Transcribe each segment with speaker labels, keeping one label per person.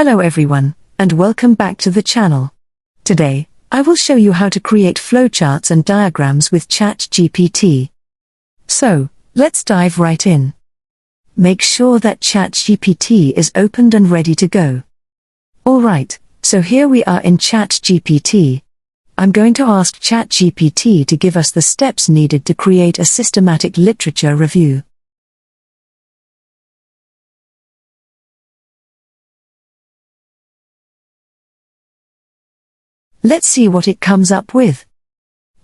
Speaker 1: Hello everyone, and welcome back to the channel. Today, I will show you how to create flowcharts and diagrams with Chatgpt. So, let's dive right in. Make sure that Chatgpt is opened and ready to go. Alright, so here we are in Chatgpt. I'm going to ask Chatgpt to give us the steps needed to create a systematic literature review. Let's see what it comes up with.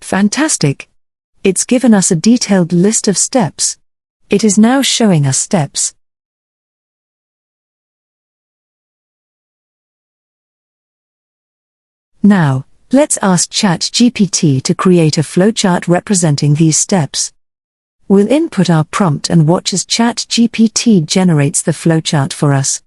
Speaker 1: Fantastic! It's given us a detailed list of steps. It is now showing us steps. Now, let's ask Chatgpt to create a flowchart representing these steps. We'll input our prompt and watch as Chatgpt generates the flowchart for us.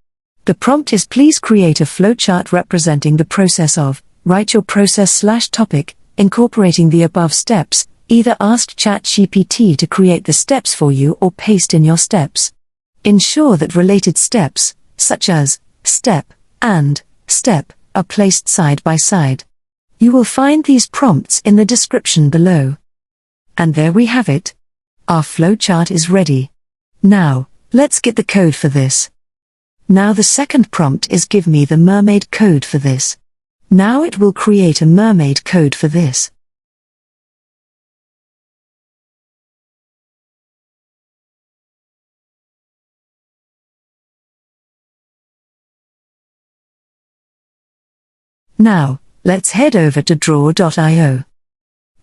Speaker 1: The prompt is: please create a flowchart representing the process of. Write your process/topic, incorporating the above steps. Either ask Chatgpt to create the steps for you or paste in your steps. Ensure that related steps, such as step and step, are placed side by side. You will find these prompts in the description below. And there we have it. Our flowchart is ready. Now, let's get the code for this. Now the second prompt is: give me the mermaid code for this. Now it will create a mermaid code for this. Now, let's head over to draw.io.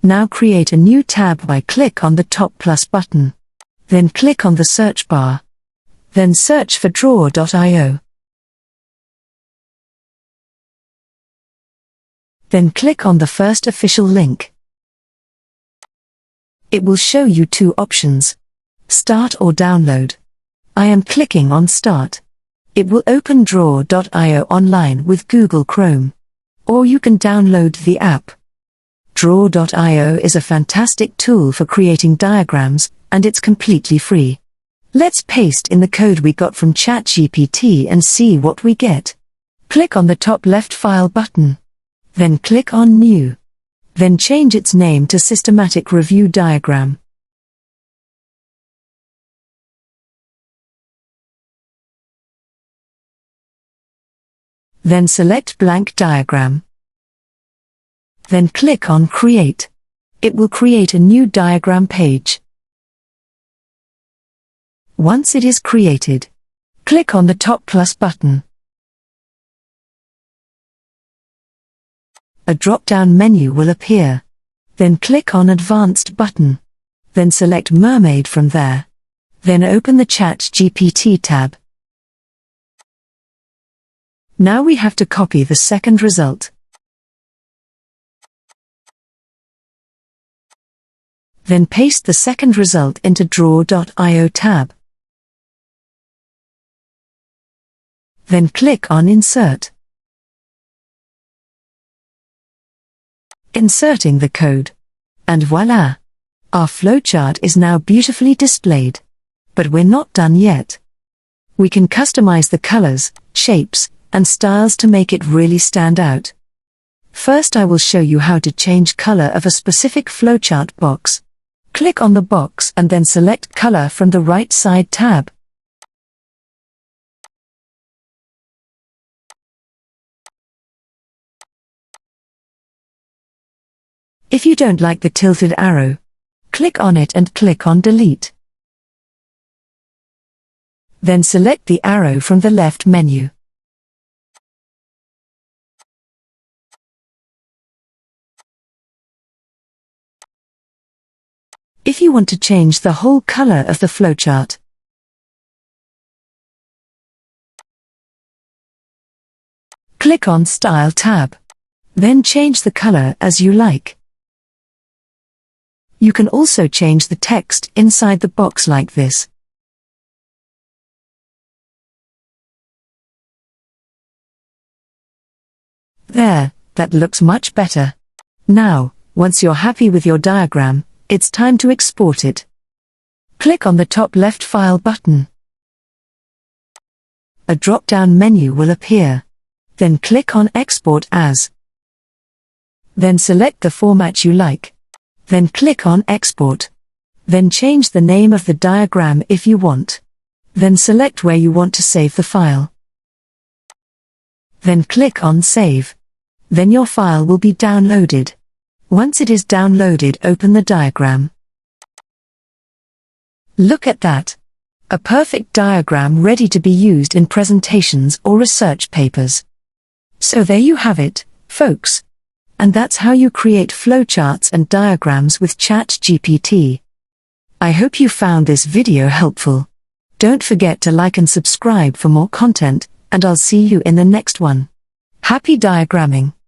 Speaker 1: Now create a new tab by click on the top plus button. Then click on the search bar. Then search for draw.io. Then click on the first official link. It will show you two options: Start or Download. I am clicking on Start. It will open draw.io online with Google Chrome. Or you can download the app. Draw.io is a fantastic tool for creating diagrams, and it's completely free. Let's paste in the code we got from Chatgpt and see what we get. Click on the top left File button. Then click on New. Then change its name to Systematic Review Diagram. Then select Blank Diagram. Then click on Create. It will create a new diagram page. Once it is created, click on the top plus button. A drop-down menu will appear. Then click on Advanced button. Then select Mermaid from there. Then open the Chatgpt tab. Now we have to copy the second result. Then paste the second result into draw.io tab. Then click on Insert. Inserting the code. And voila! Our flowchart is now beautifully displayed. But we're not done yet. We can customize the colors, shapes, and styles to make it really stand out. First I will show you how to change color of a specific flowchart box. Click on the box and then select Color from the right side tab. If you don't like the tilted arrow, click on it and click on Delete. Then select the arrow from the left menu. If you want to change the whole color of the flowchart, click on Style tab. Then change the color as you like. You can also change the text inside the box like this. There, that looks much better. Now, once you're happy with your diagram, it's time to export it. Click on the top left File button. A drop-down menu will appear. Then click on Export As. Then select the format you like. Then click on Export. Then change the name of the diagram if you want. Then select where you want to save the file. Then click on Save. Then your file will be downloaded. Once it is downloaded, open the diagram. Look at that. A perfect diagram ready to be used in presentations or research papers. So there you have it, folks. And that's how you create flowcharts and diagrams with Chatgpt. I hope you found this video helpful. Don't forget to like and subscribe for more content, and I'll see you in the next one. Happy diagramming!